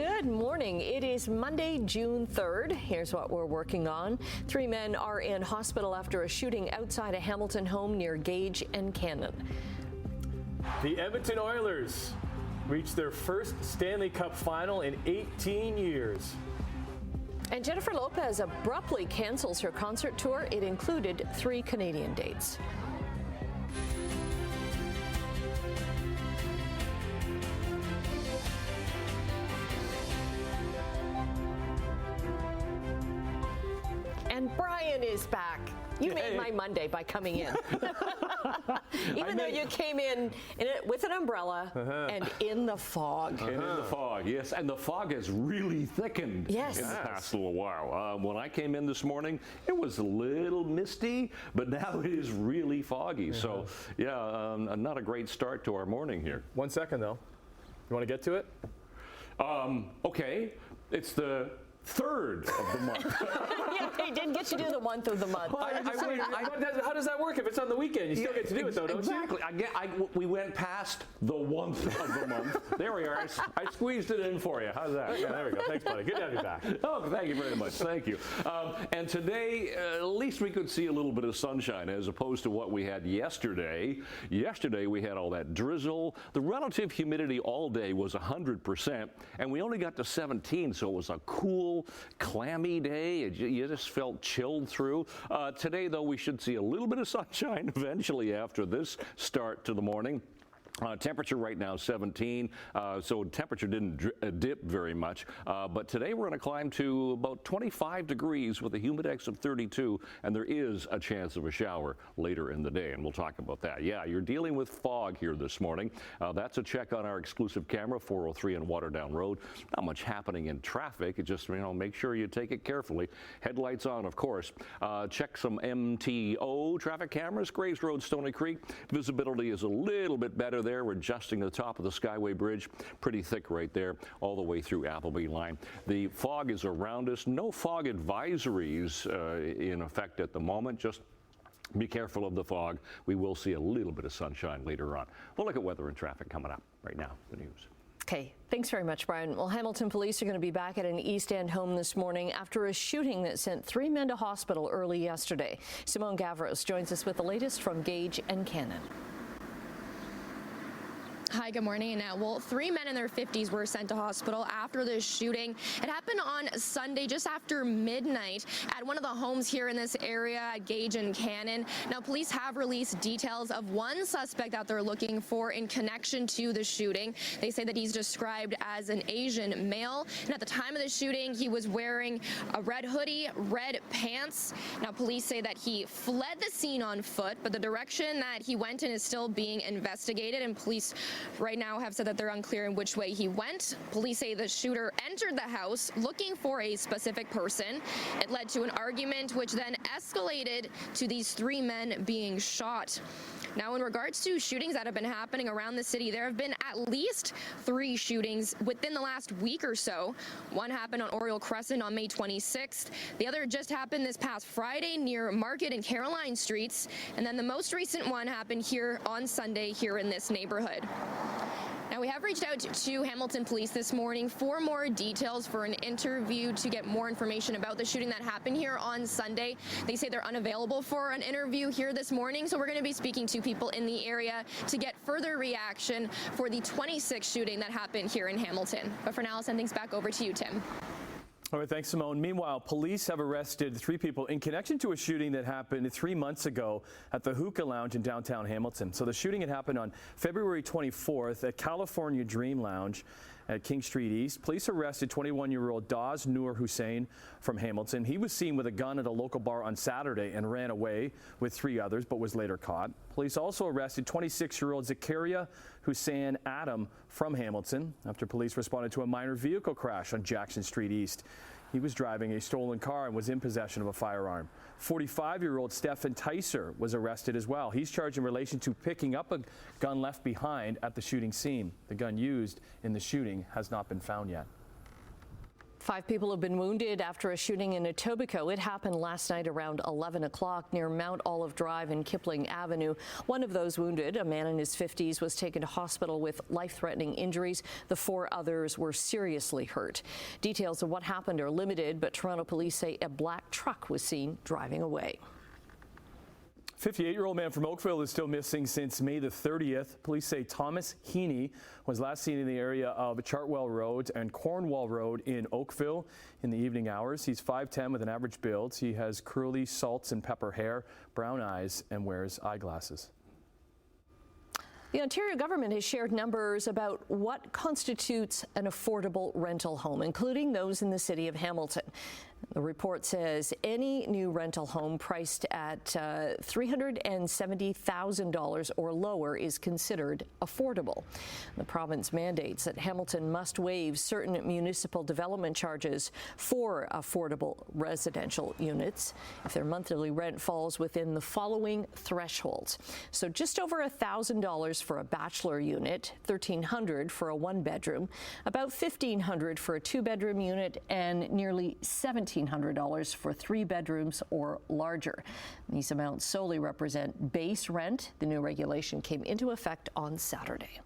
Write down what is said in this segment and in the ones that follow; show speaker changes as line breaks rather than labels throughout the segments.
Good morning. It is Monday, June 3rd. Here's what we're working on. 3 men are in hospital after a shooting outside a Hamilton home near Gage and Cannon.
The Edmonton Oilers reached their first Stanley Cup final in 18 years.
And Jennifer Lopez abruptly cancels her concert tour. It included 3 Canadian dates. And Brian is back. You made my Monday by coming in. Even though you came in it with an umbrella and in the fog.
And in the fog, yes. And the fog has really thickened in the past little while. When I came in this morning, it was a little misty, but now it is really foggy. So, yeah, not a great start to our morning here.
1 second, though. You want to get to it?
Okay. It's the 3rd of the month.
Yeah, they did get you to do the month of the month.
How does that work if it's on the weekend? You still get to do it, though, don't you?
Exactly. We went past the 1st of the month. There we are. I squeezed it in for you. How's that?
Yeah, there we go. Thanks, buddy. Good to have you back.
Oh, thank you very much. Thank you. And today, at least we could see a little bit of sunshine as opposed to what we had yesterday. Yesterday, we had all that drizzle. The relative humidity all day was 100%, and we only got to 17, so it was a cool, clammy day. You just felt chilled through. Today, though, we should see a little bit of sunshine eventually after this start to the morning. Temperature right now 17, so temperature didn't dip very much, but today we're going to climb to about 25 degrees with a humidex of 32, and there is a chance of a shower later in the day, and we'll talk about that. Yeah, you're dealing with fog here this morning. That's a check on our exclusive camera, 403 and Waterdown Road. Not much happening in traffic. It just, make sure you take it carefully. Headlights on, of course. Check some MTO traffic cameras. Graves Road, Stony Creek. Visibility is a little bit better there. We're adjusting the top of the Skyway Bridge. Pretty thick right there all the way through Appleby Line. The fog is around us. No fog advisories in effect at the moment. Just be careful of the fog. We will see a little bit of sunshine later on. We'll look at weather and traffic coming up right now. The news.
Okay, thanks very much, Brian. Well, Hamilton police are going to be back at an East End home this morning after a shooting that sent 3 men to hospital early yesterday. Simone Gavros joins us with the latest from Gage and Cannon.
Hi, good morning. Well, 3 men in their 50s were sent to hospital after this shooting. It happened on Sunday just after midnight at one of the homes here in this area at Gage and Cannon. Now, police have released details of one suspect that they're looking for in connection to the shooting. They say that he's described as an Asian male, and at the time of the shooting, he was wearing a red hoodie, red pants. Now, police say that he fled the scene on foot, but the direction that he went in is still being investigated, and police right now have said that they're unclear in which way he went. Police say the shooter entered the house looking for a specific person. It led to an argument which then escalated to these 3 men being shot. Now, in regards to shootings that have been happening around the city, there have been at least 3 shootings within the last week or so. One happened on Oriole Crescent on May 26th. The other just happened this past Friday near Market and Caroline Streets. And then the most recent one happened here on Sunday here in this neighborhood. Now, we have reached out to Hamilton Police this morning for more details for an interview to get more information about the shooting that happened here on Sunday. They say they're unavailable for an interview here this morning, so we're going to be speaking to people in the area to get further reaction for the 26th shooting that happened here in Hamilton. But for now, I'll send things back over to you, Tim.
All right, thanks, Simone. Meanwhile, police have arrested 3 people in connection to a shooting that happened 3 months ago at the Hookah Lounge in downtown Hamilton. So the shooting had happened on February 24th at California Dream Lounge at King Street East. Police arrested 21-year-old Dawes Noor Hussein from Hamilton. He was seen with a gun at a local bar on Saturday and ran away with 3 others, but was later caught. Police also arrested 26-year-old Zakaria Hussein Adam from Hamilton after police responded to a minor vehicle crash on Jackson Street East. He was driving a stolen car and was in possession of a firearm. 45-year-old Stephen Ticer was arrested as well. He's charged in relation to picking up a gun left behind at the shooting scene. The gun used in the shooting has not been found yet.
5 people have been wounded after a shooting in Etobicoke. It happened last night around 11 o'clock near Mount Olive Drive and Kipling Avenue. One of those wounded, a man in his 50s, was taken to hospital with life-threatening injuries. The 4 others were seriously hurt. Details of what happened are limited, but Toronto police say a black truck was seen driving away.
58-year-old man from Oakville is still missing since May the 30th. Police say Thomas Heaney was last seen in the area of Chartwell Road and Cornwall Road in Oakville in the evening hours. He's 5'10" with an average build. He has curly salt and pepper hair, brown eyes, and wears eyeglasses.
The Ontario government has shared numbers about what constitutes an affordable rental home, including those in the city of Hamilton. The report says any new rental home priced at $370,000 or lower is considered affordable. The province mandates that Hamilton must waive certain municipal development charges for affordable residential units if their monthly rent falls within the following thresholds. So just over $1,000 for a bachelor unit, $1,300 for a one-bedroom, about $1,500 for a two-bedroom unit, and nearly $1,700 for 3 bedrooms or larger. These amounts solely represent base rent. The new regulation came into effect on Saturday.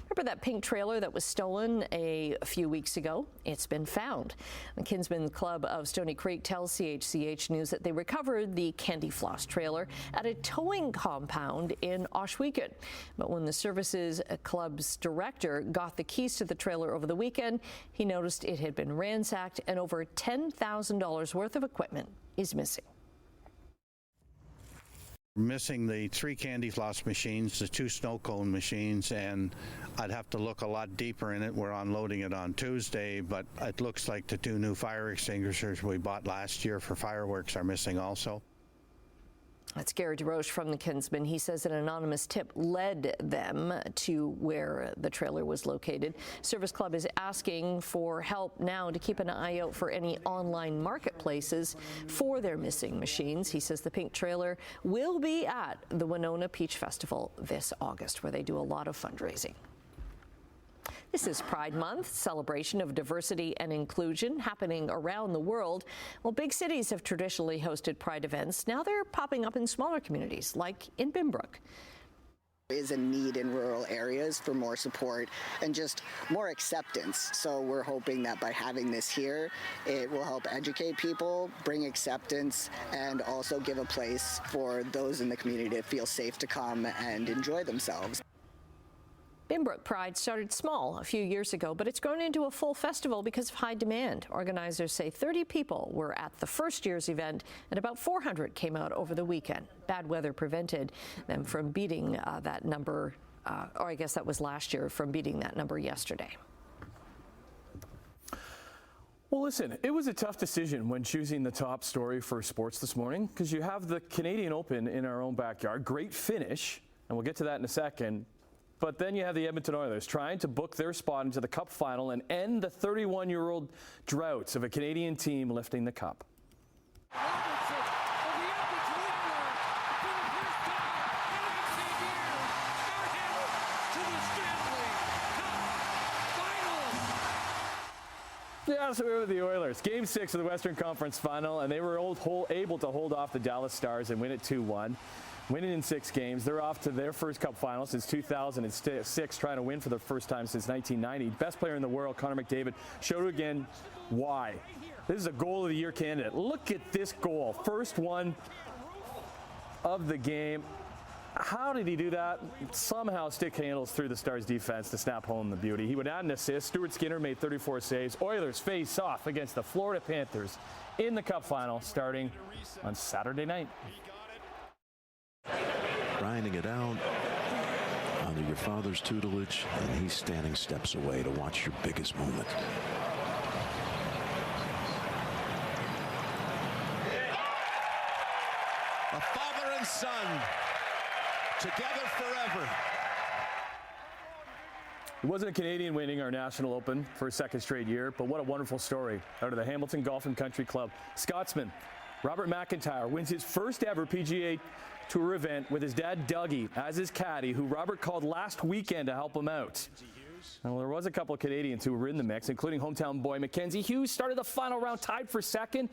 Remember that pink trailer that was stolen a few weeks ago? It's been found. The Kinsman Club of Stony Creek tells CHCH News that they recovered the Candy Floss trailer at a towing compound in Ohsweken. But when the Services Club's director got the keys to the trailer over the weekend, he noticed it had been ransacked and over $10,000 worth of equipment is missing.
Missing the 3 candy floss machines, the 2 snow cone machines, and I'd have to look a lot deeper in it. We're unloading it on Tuesday, but it looks like the 2 new fire extinguishers we bought last year for fireworks are missing also.
That's Gary DeRoche from the Kinsman. He says an anonymous tip led them to where the trailer was located. Service Club is asking for help now to keep an eye out for any online marketplaces for their missing machines. He says the pink trailer will be at the Winona Peach Festival this August, where they do a lot of fundraising. This is Pride Month, celebration of diversity and inclusion happening around the world. Well, big cities have traditionally hosted Pride events. Now they're popping up in smaller communities, like in Binbrook.
There is a need in rural areas for more support and just more acceptance. So we're hoping that by having this here, it will help educate people, bring acceptance, and also give a place for those in the community to feel safe to come and enjoy themselves.
Binbrook Pride started small a few years ago, but it's grown into a full festival because of high demand. Organizers say 30 people were at the first year's event and about 400 came out over the weekend. Bad weather prevented them from beating that number, or I guess that was last year, from beating that number yesterday.
Well, listen, it was a tough decision when choosing the top story for sports this morning because you have the Canadian Open in our own backyard. Great finish, and we'll get to that in a second. But then you have the Edmonton Oilers trying to book their spot into the Cup final and end the 31-year-old droughts of a Canadian team lifting the Cup. Yeah, so we're with the Oilers. Game 6 of the Western Conference Final, and they were able to hold off the Dallas Stars and win it 2-1. Winning in 6 games. They're off to their first Cup final since 2006, trying to win for the first time since 1990. Best player in the world, Connor McDavid, showed again why. This is a goal of the year candidate. Look at this goal. First one of the game. How did he do that? Somehow stick handles through the Stars defense to snap home the beauty. He would add an assist. Stuart Skinner made 34 saves. Oilers face off against the Florida Panthers in the Cup final starting on Saturday night.
Grinding it out under your father's tutelage, and he's standing steps away to watch your biggest moment.
A father and son, together forever.
It wasn't a Canadian winning our National Open for a second straight year, but what a wonderful story out of the Hamilton Golf and Country Club. Scotsman Robert McIntyre wins his first ever PGA Tour event with his dad Dougie as his caddy, who Robert called last weekend to help him out. Well, there was a couple of Canadians who were in the mix, including hometown boy Mackenzie Hughes. Started the final round tied for second,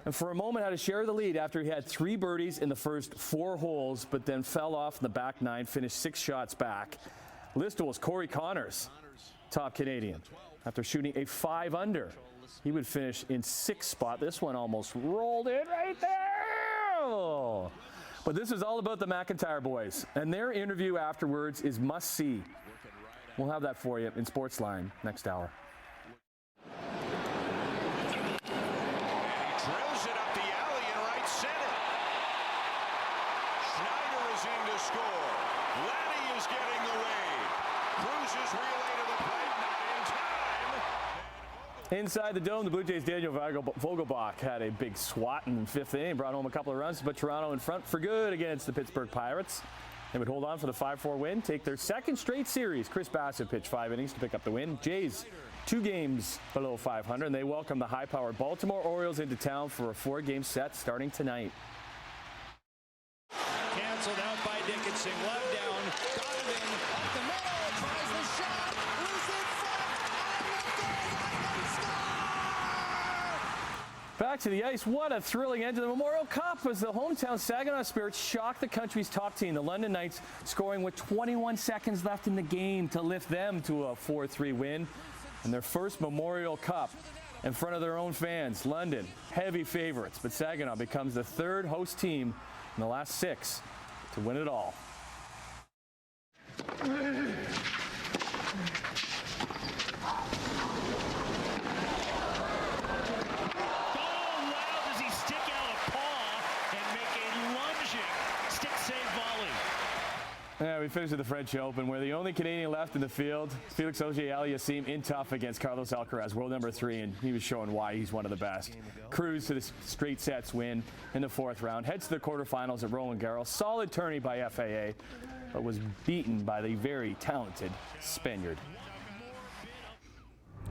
and for a moment had a share of the lead after he had 3 birdies in the first 4 holes, but then fell off in the back 9, finished 6 shots back. Listowel's Corey Connors, top Canadian, after shooting a 5 under. He would finish in 6th spot. This one almost rolled in right there. But this is all about the McIntyre boys, and their interview afterwards is must-see. We'll have that for you in Sportsline next hour.
Drills it up the alley in right center. Schneider is in to score. Laddie is getting the wave. Cruises relay to the plate, not in time.
Inside the dome, the Blue Jays' Daniel Vogelbach had a big swat in the 5th inning, brought home a couple of runs, but Toronto in front for good against the Pittsburgh Pirates. They would hold on for the 5-4 win, take their 2nd straight series. Chris Bassett pitched 5 innings to pick up the win. Jays 2 games below 500, and they welcome the high-powered Baltimore Orioles into town for a 4-game set starting tonight.
Canceled out by Dickinson. Love down. Donovan up the middle. Tries the shot. Loose in front. On the goal line and score!
Back to the ice. What a thrilling end to the Memorial Cup as the hometown Saginaw Spirits shocked the country's top team, the London Knights, scoring with 21 seconds left in the game to lift them to a 4-3 win and their first Memorial Cup in front of their own fans. London, heavy favorites, but Saginaw becomes the 3rd host team in the last 6 to win it all. Yeah, we finished with the French Open, where the only Canadian left in the field, Felix Auger-Aliassime, in tough against Carlos Alcaraz, world number 3, and he was showing why he's one of the best. Cruised to the straight sets win in the 4th round, heads to the quarterfinals at Roland Garros. Solid tourney by FAA, but was beaten by the very talented Spaniard.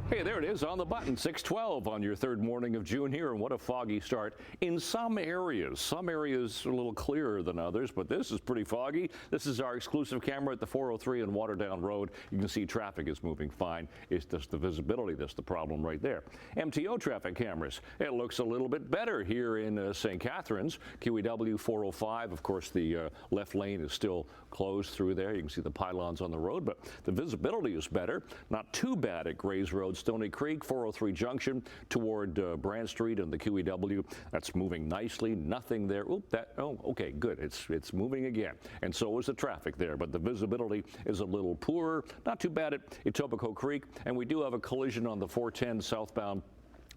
Hey, there it is on the button, 6:12 on your 3rd morning of June here, and what a foggy start in some areas. Some areas are a little clearer than others, but this is pretty foggy. This is our exclusive camera at the 403 and Waterdown Road. You can see traffic is moving fine. It's just the visibility that's the problem right there. MTO traffic cameras. It looks a little bit better here in St. Catharines. QEW 405, of course, the left lane is still closed through there. You can see the pylons on the road, but the visibility is better. Not too bad at Grays Road, Stony Creek, 403 Junction toward Brand Street and the QEW. That's moving nicely. Nothing there. Okay, good. It's moving again. And so is the traffic there, but the visibility is a little poorer. Not too bad at Etobicoke Creek, and we do have a collision on the 410 southbound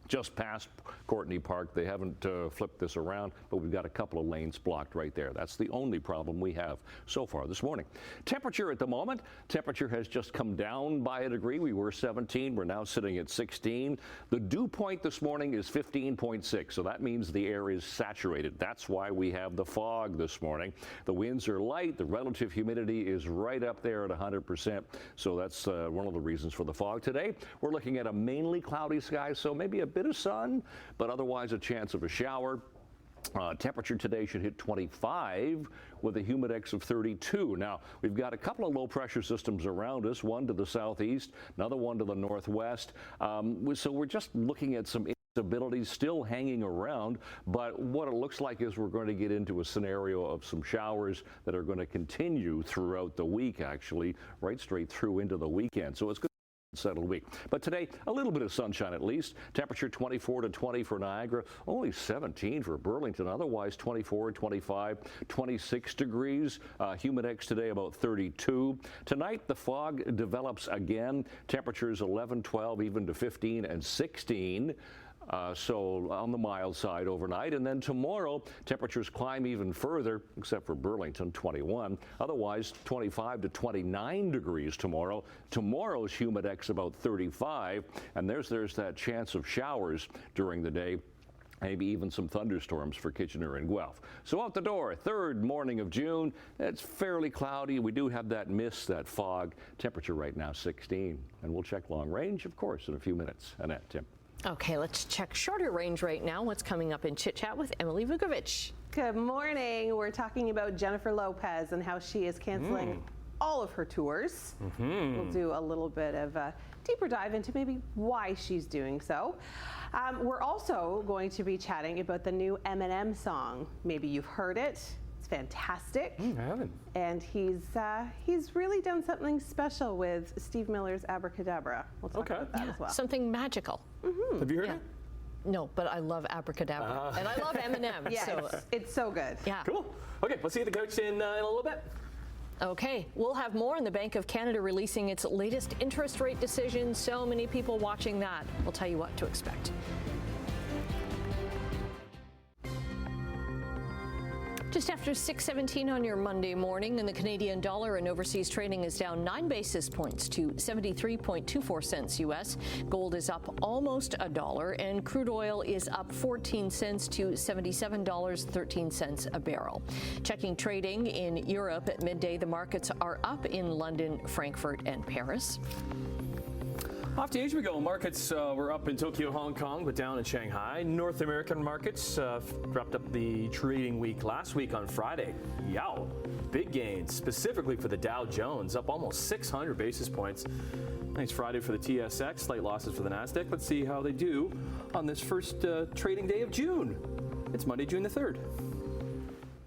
just past Courtney Park. They haven't flipped this around, but we've got a couple of lanes blocked right there. That's the only problem we have so far this morning. Temperature at the moment. Temperature has just come down by a degree. We were 17. We're now sitting at 16. The dew point this morning is 15.6, so that means the air is saturated. That's why we have the fog this morning. The winds are light. The relative humidity is right up there at 100%, so that's one of the reasons for the fog today. We're looking at a mainly cloudy sky, so maybe a bit of sun, but otherwise a chance of a shower. Temperature today should hit 25 with a humidex of 32. Now, we've got a couple of low pressure systems around us, one to the southeast, another one to the northwest. So we're just looking at some instabilities still hanging around, but what it looks like is we're going to get into a scenario of some showers that are going to continue throughout the week, actually, right straight through into the weekend. So it's good. Settled week. But today, a little bit of sunshine at least. Temperature 24 to 20 for Niagara, only 17 for Burlington, otherwise 24, 25, 26 degrees. Humidex today about 32. Tonight, the fog develops again. Temperatures 11, 12, even to 15 and 16. So on the mild side overnight, and then tomorrow temperatures climb even further, except for Burlington, 21. Otherwise 25 to 29 degrees tomorrow. Tomorrow's humidex about 35, and there's that chance of showers during the day. Maybe even some thunderstorms for Kitchener and Guelph. So out the door, 3rd morning of June. It's fairly cloudy. We do have that mist, that fog. Temperature right now 16, and we'll check long range, of course, in a few minutes. Annette, Tim.
Okay, let's check shorter range right now. What's coming up in Chit Chat with Emily Vukovic?
Good morning. We're talking about Jennifer Lopez and how she is canceling all of her tours. We'll do a little bit of a deeper dive into maybe why she's doing so. We're also going to be chatting about the new Eminem song. Maybe you've heard it. It's fantastic.
I haven't.
And he's really done something special with Steve Miller's Abracadabra. We'll talk about that as well.
Something magical.
Have you heard it?
No, but I love Abracadabra. And I love Eminem.
Yeah,
so,
it's so good.
yeah.
Cool. Okay, we'll see you at the coach in a little bit.
Okay, we'll have more on the Bank of Canada releasing its latest interest rate decision. So many people watching that. We'll tell you what to expect. Just after 6:17 on your Monday morning, and the Canadian dollar and overseas trading is down 9 basis points to 73.24 cents U.S. Gold is up almost $1, and crude oil is up 14 cents to $77.13 a barrel. Checking trading in Europe at midday, the markets are up in London, Frankfurt, and Paris.
Off to Asia we go. Markets were up in Tokyo, Hong Kong, but down in Shanghai. North American markets wrapped up the trading week last week on Friday. Yow! Big gains, specifically for the Dow Jones, up almost 600 basis points. Nice Friday for the TSX, slight losses for the NASDAQ. Let's see how they do on this first trading day of June. It's Monday, June the 3rd.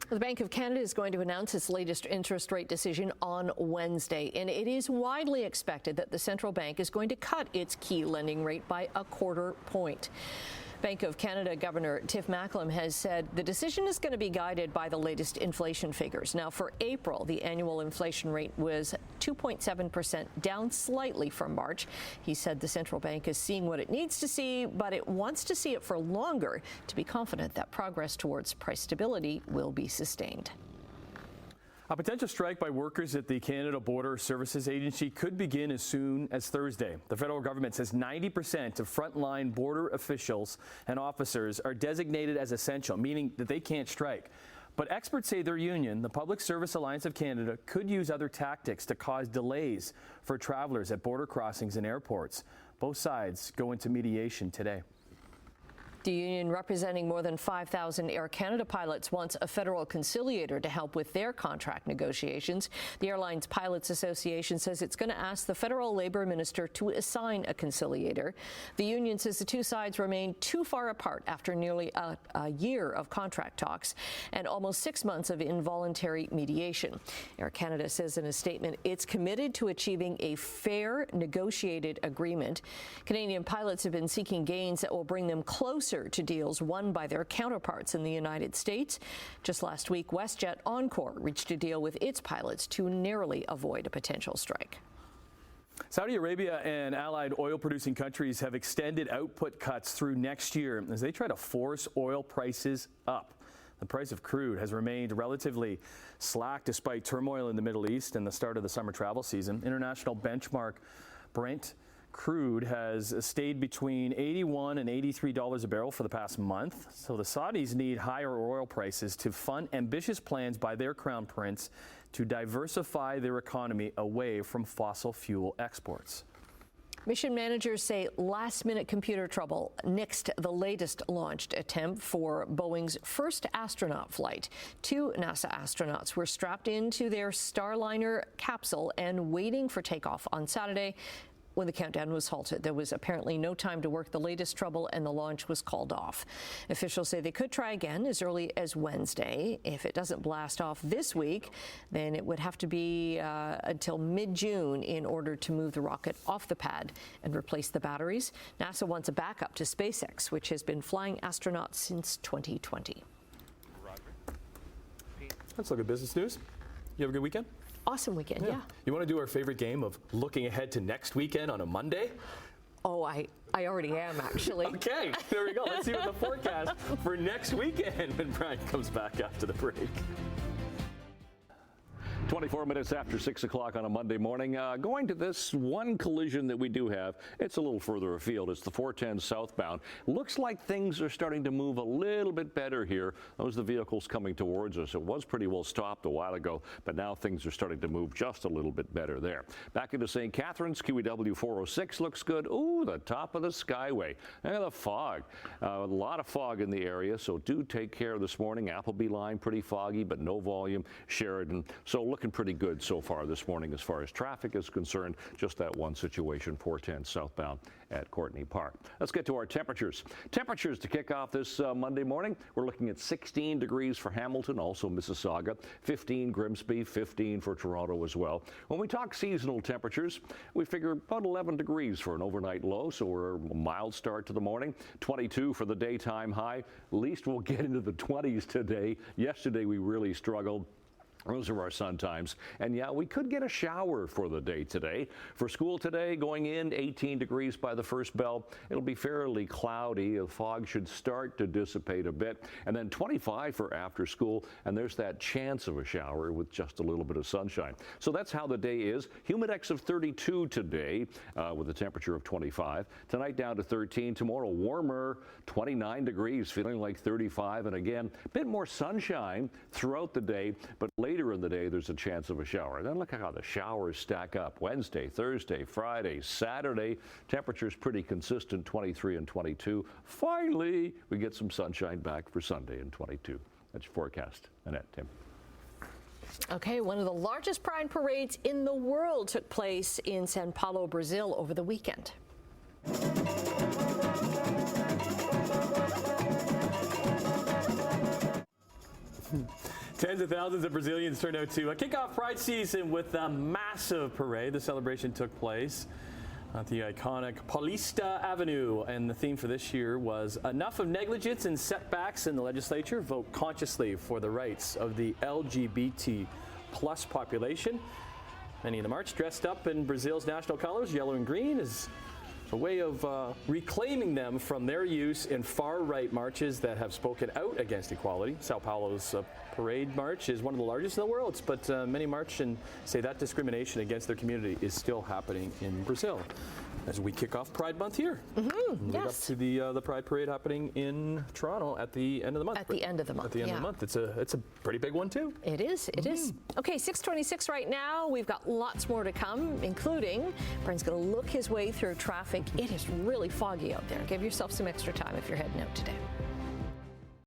The Bank of Canada is going to announce its latest interest rate decision on Wednesday, and it is widely expected that the central bank is going to cut its key lending rate by a quarter point. Bank of Canada Governor Tiff Macklem has said the decision is going to be guided by the latest inflation figures. Now, for April, the annual inflation rate was 2.7%, down slightly from March. He said the central bank is seeing what it needs to see, but it wants to see it for longer to be confident that progress towards price stability will be sustained.
A potential strike by workers at the Canada Border Services Agency could begin as soon as Thursday. The federal government says 90% of frontline border officials and officers are designated as essential, meaning that they can't strike. But experts say their union, the Public Service Alliance of Canada, could use other tactics to cause delays for travelers at border crossings and airports. Both sides go into mediation today.
The union, representing more than 5,000 Air Canada pilots, wants a federal conciliator to help with their contract negotiations. The Airlines Pilots Association says it's going to ask the federal labor minister to assign a conciliator. The union says the two sides remain too far apart after nearly a year of contract talks and almost 6 months of involuntary mediation. Air Canada says in a statement it's committed to achieving a fair, negotiated agreement. Canadian pilots have been seeking gains that will bring them closer to deals won by their counterparts in the United States. Just last week, WestJet Encore reached a deal with its pilots to narrowly avoid a potential strike.
Saudi Arabia and allied oil-producing countries have extended output cuts through next year as they try to force oil prices up. The price of crude has remained relatively slack despite turmoil in the Middle East and the start of the summer travel season. International benchmark Brent crude has stayed between $81 and $83 a barrel for the past month. So the Saudis need higher oil prices to fund ambitious plans by their crown prince to diversify their economy away from fossil fuel exports.
Mission managers say last-minute computer trouble nixed the latest launched attempt for Boeing's first astronaut flight. 2 NASA astronauts were strapped into their Starliner capsule and waiting for takeoff on Saturday. When the countdown was halted, there was apparently no time to work the latest trouble, and the launch was called off. Officials say they could try again as early as Wednesday. If it doesn't blast off this week, then it would have to be until mid-June in order to move the rocket off the pad and replace the batteries. NASA wants a backup to SpaceX, which has been flying astronauts since 2020.
Let's look at business news. You have a good weekend?
Awesome weekend, yeah.
You want to do our favorite game of looking ahead to next weekend on a Monday?
Oh, I already am, actually.
Okay, there we go. Let's see what the forecast for next weekend when Brian comes back after the break.
24 minutes after 6 o'clock on a Monday morning. Going to this one collision that we do have. It's a little further afield. It's the 410 southbound. Looks like things are starting to move a little bit better here. Those are the vehicles coming towards us. It was pretty well stopped a while ago, but now things are starting to move just a little bit better there. Back into St. Catharines, QEW 406 looks good. Ooh, the top of the Skyway. And the fog. A lot of fog in the area, so do take care this morning. Appleby line pretty foggy, but no volume. Sheridan. So looking pretty good so far this morning as far as traffic is concerned. Just that one situation, 410 southbound at Courtney Park. Let's get to our temperatures. Temperatures to kick off this Monday morning. We're looking at 16 degrees for Hamilton, also Mississauga, 15 Grimsby, 15 for Toronto as well. When we talk seasonal temperatures, we figure about 11 degrees for an overnight low, so we're a mild start to the morning. 22 for the daytime high. At least we'll get into the 20s today. Yesterday we really struggled. Those are our sun times. And yeah, we could get a shower for the day today. For school today, going in 18 degrees by the first bell. It'll be fairly cloudy. The fog should start to dissipate a bit. And then 25 for after school. And there's that chance of a shower with just a little bit of sunshine. So that's how the day is. Humidex of 32 today with a temperature of 25. Tonight down to 13. Tomorrow warmer, 29 degrees, feeling like 35. And again, a bit more sunshine throughout the day, but later in the day, there's a chance of a shower. Then look at how the showers stack up. Wednesday, Thursday, Friday, Saturday. Temperatures pretty consistent, 23 and 22. Finally, we get some sunshine back for Sunday and 22. That's your forecast. Annette, Tim.
Okay, one of the largest pride parades in the world took place in Sao Paulo, Brazil over the weekend.
Tens of thousands of Brazilians turned out to kick off Pride season with a massive parade. The celebration took place at the iconic Paulista Avenue, and the theme for this year was enough of negligence and setbacks in the legislature. Vote consciously for the rights of the LGBT plus population. Many in the march dressed up in Brazil's national colors, yellow and green, as a way of reclaiming them from their use in far-right marches that have spoken out against equality. Sao Paulo's parade march is one of the largest in the world, but many march and say that discrimination against their community is still happening in Brazil. As we kick off Pride Month here. Up to the Pride Parade happening in Toronto at the end of the month.
At the end of the month,
At the end of the month. It's a pretty big one, too.
It is. It is. Okay, 6:26 right now. We've got lots more to come, including Brian's going to look his way through traffic. It is really foggy out there. Give yourself some extra time if you're heading out today.